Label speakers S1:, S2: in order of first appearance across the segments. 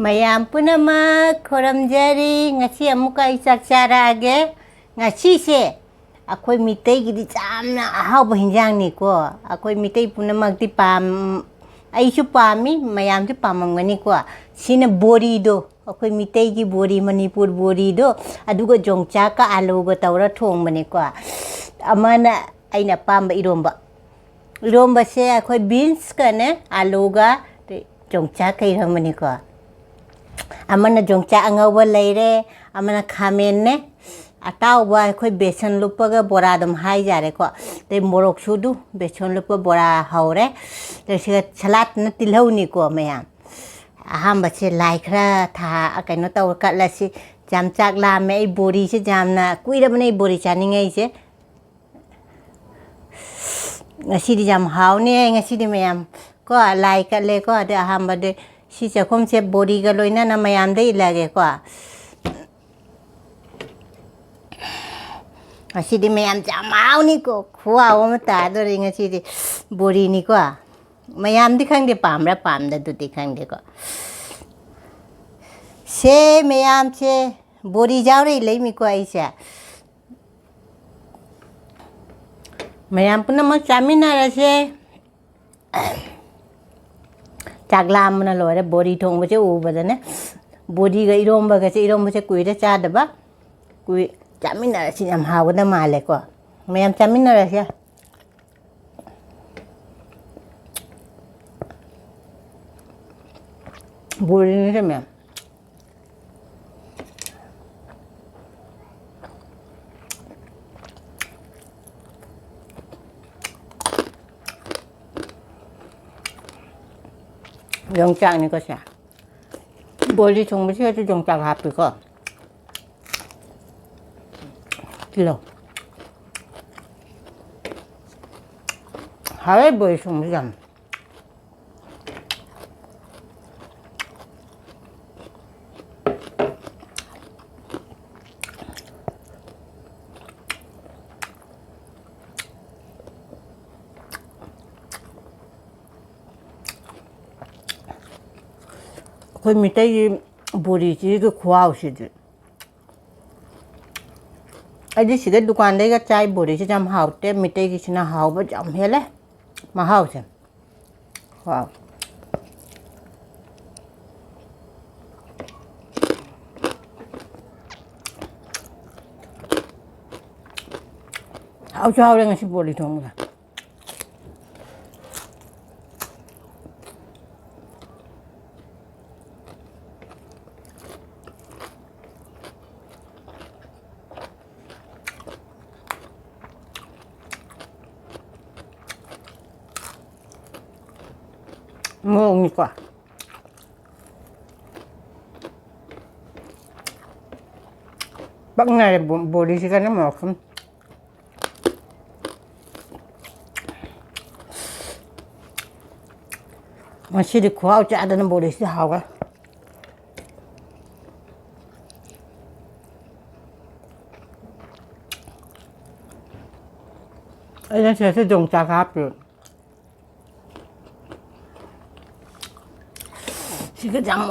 S1: ꯃꯌꯥꯝ ꯄꯨꯝꯅꯃꯛ ꯈꯣꯏꯔꯝꯖꯔꯤ ꯉꯁꯤ ꯑꯃꯨꯛꯀ ꯑꯩ ꯆꯥꯛ ꯆꯥꯔꯛꯑꯒꯦ ꯉꯁꯤꯁꯦ ꯑꯩꯈꯣꯏ ꯃꯤꯇꯩꯒꯤꯗꯤ ꯌꯥꯝꯅ ꯑꯍꯥꯎꯕ ꯍꯤꯟꯖꯥꯡꯅꯤꯀꯣ ꯑꯩꯈꯣꯏ ꯃꯤꯇꯩ ꯄꯨꯝꯅꯃꯛꯇꯤ ꯑꯩꯁꯨ ꯄꯥꯝꯃꯤ ꯃꯌꯥꯝꯁꯨ ꯄꯥꯝꯃꯝꯒꯅꯤꯀꯣ ꯁꯤꯅ ꯕꯣꯔꯤꯗꯣ ꯑꯩꯈꯣꯏ ꯃꯤꯇꯩꯒꯤ ꯕꯣꯔꯤ ꯃꯅꯤꯄꯨꯔ ꯕꯣꯔꯤꯗꯣ ꯑꯗꯨꯒ ꯌꯣꯡꯆꯥꯛꯀ ꯑꯥꯂꯨꯒ ꯇꯧꯔ ꯊꯣꯡꯕꯅꯤꯀꯣ ꯑꯃꯅ ꯑꯩꯅ ꯑꯄꯥꯝꯕ ꯏꯔꯣꯝꯕꯁꯦ ꯑꯩꯈꯣꯏ ꯕꯤꯟꯁꯀꯅꯦ ꯑꯥꯂꯨꯒ ꯌꯣꯡꯆꯥꯛꯀ ꯏꯔꯣꯝꯕꯅꯤꯀꯣ ꯑꯃꯅ ꯌꯣꯡꯆꯥꯛ ꯑꯉꯧꯕ ꯂꯩꯔꯦ ꯑꯃꯅ ꯈꯥꯃꯦꯟꯅꯦ ꯑꯇꯥꯎꯕ ꯑꯩꯈꯣꯏ ꯕꯦꯁꯟ ꯂꯨꯞꯄꯒ ꯕꯣꯔꯥ ꯑꯗꯨꯝ ꯍꯥꯏꯖꯥꯔꯦꯀꯣ ꯑꯗꯩ ꯃꯣꯔꯣꯛꯁꯨ ꯑꯗꯨ ꯕꯦꯁꯟ ꯂꯨꯞꯄ ꯕꯣꯔꯥ ꯍꯧꯔꯦ ꯁꯤꯒ ꯁꯂꯥꯠꯅ ꯇꯤꯜꯍꯧꯅꯤꯀꯣ ꯃꯌꯥꯝ ꯑꯍꯥꯟꯕꯁꯦ ꯂꯥꯏ ꯈꯔ ꯀꯩꯅꯣ ꯇꯧꯔ ꯀꯠꯂꯁꯤ ꯌꯥꯝ ꯆꯥꯛ ꯂꯥꯝꯃꯦ ꯑꯩ ꯕꯣꯔꯤꯁꯦ ꯌꯥꯝꯅ ꯀꯨꯏꯔꯕꯅꯦ ꯑꯩ ꯕꯣꯔꯤ ꯆꯥꯅꯤꯡꯉꯩꯁꯦ ꯉꯁꯤꯗꯤ ꯌꯥꯝ ꯍꯥꯎꯅꯤ ꯉꯁꯤꯗꯤ ꯃꯌꯥꯝ ꯀꯣ ꯂꯥꯏ ꯀꯠꯂꯦꯀꯣ ꯑꯗꯩ ꯑꯍꯥꯟꯕꯗ ꯁꯤ ꯆꯥꯛꯈꯨꯝꯁꯦ ꯕꯣꯔꯤꯒ ꯂꯣꯏꯅꯅ ꯃꯌꯥꯝꯗ ꯏꯜꯂꯒꯦꯀꯣ ꯉꯁꯤꯗꯤ ꯃꯌꯥꯝ ꯌꯥꯝ ꯍꯥꯎꯅꯤꯀꯣ ꯈꯨꯍꯥꯎ ꯑꯃ ꯇꯥꯗꯣꯔꯤ ꯉꯁꯤꯗꯤ ꯕꯣꯔꯤꯅꯤꯀꯣ ꯃꯌꯥꯝꯗꯤ ꯈꯪꯗꯦ ꯄꯥꯝꯕ꯭ꯔꯥ ꯄꯥꯝꯗꯗꯨꯗꯤ ꯈꯪꯗꯦꯀꯣ ꯁꯦ ꯃꯌꯥꯝꯁꯦ ꯕꯣꯔꯤ ꯌꯥꯎꯔꯤ ꯂꯩꯃꯤꯀꯣ ꯑꯩꯁꯦ ꯃꯌꯥꯝ ꯄꯨꯝꯅꯃꯛ ꯆꯥꯃꯤꯟꯅꯔꯁꯦ ꯆꯥꯛ ꯂꯥꯝꯕꯅ ꯂꯣꯏꯔꯦ ꯕꯣꯔꯤ ꯊꯣꯡꯕꯁꯦ ꯎꯕꯗꯅꯦ ꯕꯣꯔꯤꯒ ꯏꯔꯣꯝꯕꯁꯦ ꯀꯨꯏꯔꯦ ꯆꯥꯗꯕ ꯆꯥꯃꯤꯟꯅꯔꯁꯤ ꯌꯥꯝ ꯍꯥꯎꯒꯗꯕ ꯃꯥꯜꯂꯦꯀꯣ ꯃꯌꯥꯝ ꯆꯥꯃꯤꯟꯅꯔꯁꯦ ꯕꯣꯔꯤꯅꯤꯁꯦ ꯃꯌꯥꯝ ꯌꯣꯡꯆꯥꯛꯅꯤꯀꯣ ꯁꯦ ꯕꯣꯔꯤ ꯊꯣꯡꯕꯁꯤꯗꯁꯨ ꯌꯣꯡꯆꯥꯛ ꯍꯥꯞꯄꯤꯀꯣ ꯇꯤꯜꯍꯧ ꯍꯥꯎꯋꯦ ꯕꯣꯔꯤ ꯊꯣꯡꯕꯁꯤ ꯌꯥꯝ ꯑꯩꯈꯣꯏ ꯃꯤꯇꯩꯒꯤ ꯕꯣꯔꯤꯁꯤꯒ ꯈꯨꯍꯥꯎꯁꯤꯗꯤ ꯑꯩꯗꯤ ꯁꯤꯗ ꯗꯨꯀꯥꯟꯗꯩꯒ ꯆꯥꯏ ꯕꯣꯔꯤꯁꯤ ꯌꯥꯝ ꯍꯥꯎꯇꯦ ꯃꯤꯇꯩꯒꯤꯁꯤꯅ ꯍꯥꯎꯕ ꯌꯥꯝ ꯍꯦꯜꯂꯦ ꯃꯍꯥꯎꯁꯦ ꯋꯥꯎ ꯍꯥꯎꯁꯨ ꯍꯥꯎꯔꯦ ꯉꯁꯤ ꯕꯣꯔꯤ ꯊꯣꯡꯕꯁꯦ ꯃꯣꯔꯣꯛꯅꯤꯀꯣ ꯄꯛꯅꯔꯦ ꯕꯣꯔꯤꯁꯤꯒꯅ ꯃꯣꯔꯣꯛ ꯉꯁꯤꯗꯤ ꯈꯨꯍꯥꯎ ꯆꯥꯗꯅ ꯕꯣꯔꯤꯁꯤ ꯍꯥꯎꯈ꯭ꯔꯦ ꯑꯩꯅ ꯁꯤꯗꯁꯨ ꯌꯣꯡꯆꯥꯛ ꯍꯥꯞꯄꯤ ꯁꯤꯒ ꯌꯥꯝ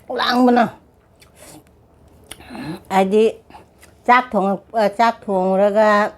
S1: ꯂꯥꯡꯕꯅ ꯍꯥꯏꯗꯤ ꯆꯥꯛ ꯊꯣꯡꯉꯨꯔꯒ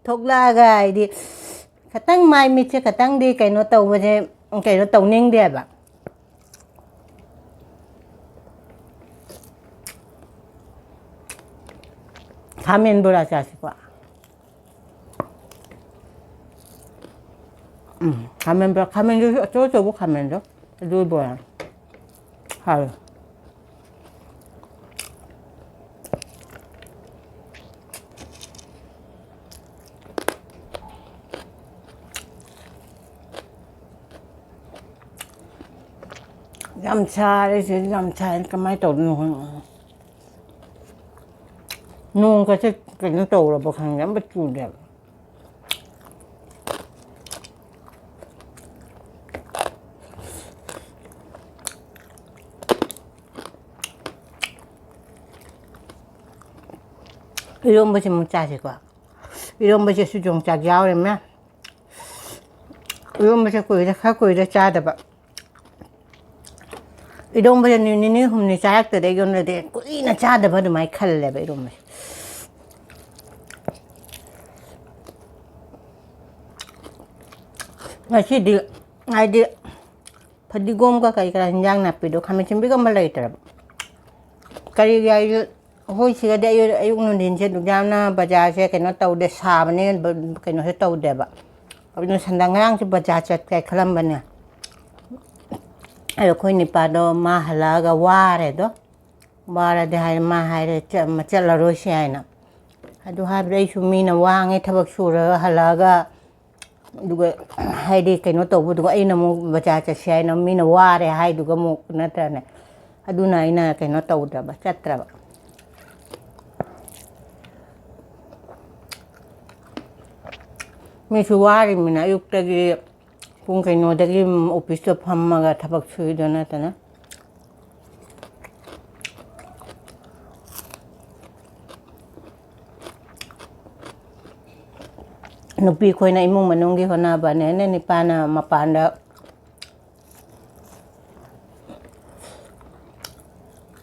S1: ꯊꯣꯛꯂꯛꯑꯒ ꯍꯥꯏꯗꯤ ꯈꯤꯇꯪ ꯃꯥꯏ ꯃꯤꯠꯁꯦ ꯈꯤꯇꯪꯗꯤ ꯀꯩꯅꯣ ꯇꯧꯕꯁꯦ ꯀꯩꯅꯣ ꯇꯧꯅꯤꯡꯗꯦꯕ ꯈꯥꯃꯦꯟ ꯕꯣꯔꯥ ꯆꯥꯁꯤꯀꯣ ꯈꯥꯃꯦꯟꯗꯨꯁꯨ ꯑꯆꯧ ꯑꯆꯧꯕ ꯈꯥꯃꯦꯟꯗꯣ ꯑꯗꯨ ꯕꯣꯔꯥ ꯍꯥꯎꯋꯦ ꯌꯥꯝ ꯁꯥꯔꯦ ꯁꯤꯗꯤ ꯌꯥꯝ ꯁꯥꯏ ꯀꯃꯥꯏꯅ ꯇꯧꯗꯣꯏꯅꯣ ꯈꯪꯗꯦ ꯅꯣꯡꯒꯁꯦ ꯀꯩꯅꯣ ꯇꯧꯔꯕ ꯈꯪꯗꯦ ꯑꯝꯇ ꯆꯨꯗꯦꯕ 이런것이 문자시고 이런 것이 수종짝 야오려면 이런 것이 고이래 갖고 이래 짜다 봐 이런 버전 니니 흠니 자락도 대견데 꾸이나 자다 버도 많이 칼래 봐 이런 거. 맛이 아이디 파디곰과 가이가 한장 나쁘도 가면 준비가 말라 있더라. 가리가 아이 호시가 대 아이는 인제 누가나 바자세 cái nó tàu để xa mà nên cái nó tàu để bà nó sandan ngang chứ bajaja cái kalam banya ayo koi ni pado mahalaga ware do wara de hay ma hay ma chala roshi aina adu habre shumina wange thabak sura halaga duga hay de kai no to bu duga ina mo bajaja shai na mina ware hay duga mo na ta ne adu na ina kai no to da ba chatra ba mi suwari mina yuktagi kung kai no dagi office phammaga thabak suidana tana nupi khoi na imong manung gi hona ba ne ne ni pana mapanda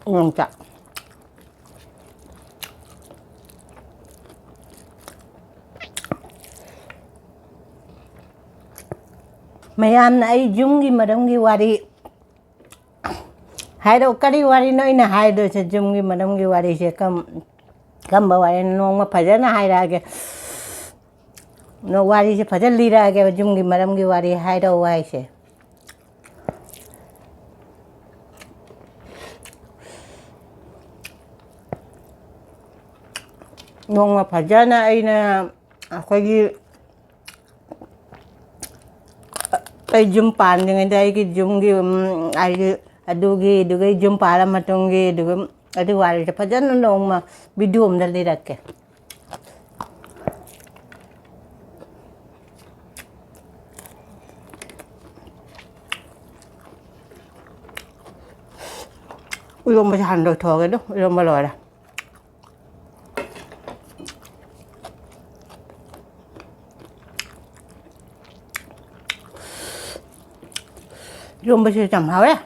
S1: ngongcha mayam na ai jumgi madamgi wari haido kari wari no ina haido se jumgi madamgi wari se kam ba wari no ma phajana haira ge no wari se phajal lira ge jumgi madamgi wari haido wai se no ma phajana aina akhoi ay jumpan dengan day ki jumgi ay adugi dugai jumpala matungi dugum adu wali pajan no ma video dal di rakke uyo ma hando thoge do uyo ma lora Rung basi cham hao ya.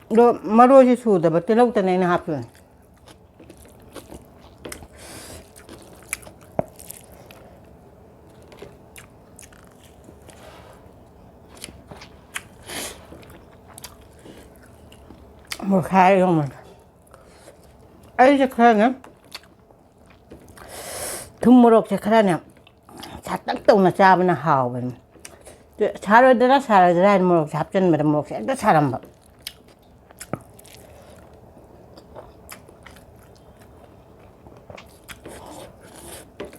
S1: Do maro si suda ba tilaw tanay na hapon. Một khai không mà. Ấy chắc khá nữa. Thum moro chắc khá nè. Chắc tắc tông là cha bên hào bên. 사라들아 모르고 잡전 말은 모르고 또 사람 봐.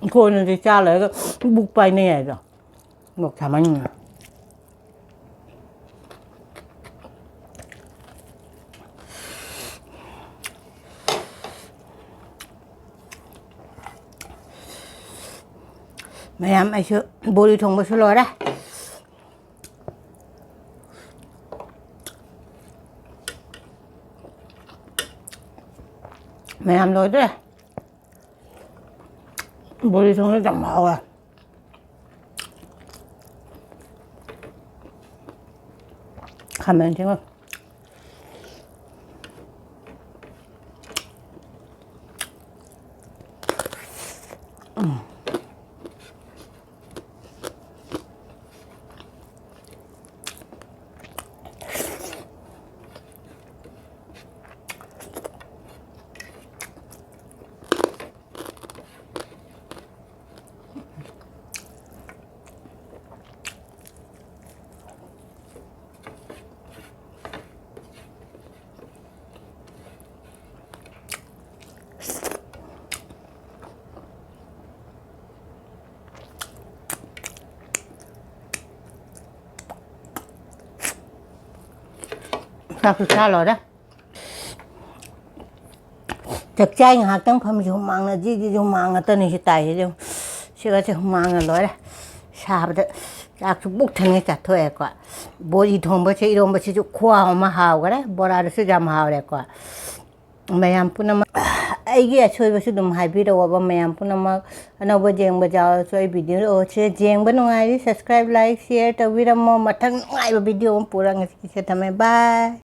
S1: 그거는 이제 잘라가 묵바이 내야죠. 목 가만히. 매ям 아주 머리 통보 술러라. mẹ làm rồi đấy bố đi xuống nó chậm hậu à 가면 지금 sao cứ sao rồi đó thực chay hạt tấm phẩm dùng mang là gì dùng mang là tên này tài dùng chưa có mang là nói là sao đó 딱 목탕에 자 토해과 뭐이 돈버치 이런 버치 좀 코아 엄마 하고 그래 뭐라도 쓰자 하고 그랬과 매한 뿐은 ꯑꯩꯒꯤ ꯑꯁꯣꯏꯕꯁꯨ ꯑꯗꯨꯝ ꯍꯥꯏꯕꯤꯔꯛꯑꯣꯕ ꯃꯌꯥꯝ ꯄꯨꯝꯅꯃꯛ ꯑꯅꯧꯕ ꯌꯦꯡꯕ ꯌꯥꯎꯔꯁꯨ ꯑꯩ ꯚꯤꯗꯤꯑꯣꯁꯦ ꯌꯦꯡꯕ ꯅꯨꯡꯉꯥꯏꯔꯤ ꯁꯕꯁꯀ꯭ꯔꯥꯏꯕ ꯂꯥꯏꯛ ꯁꯤꯌꯔ ꯇꯧꯕꯤꯔꯝꯃꯣ ꯃꯊꯪ ꯅꯨꯡꯉꯥꯏꯕ ꯚꯤꯗꯤꯑꯣ ꯑꯃ ꯄꯨꯔꯒ ꯉꯁꯤꯒꯤꯁꯦ ꯊꯝꯃꯦ ꯕꯥꯏ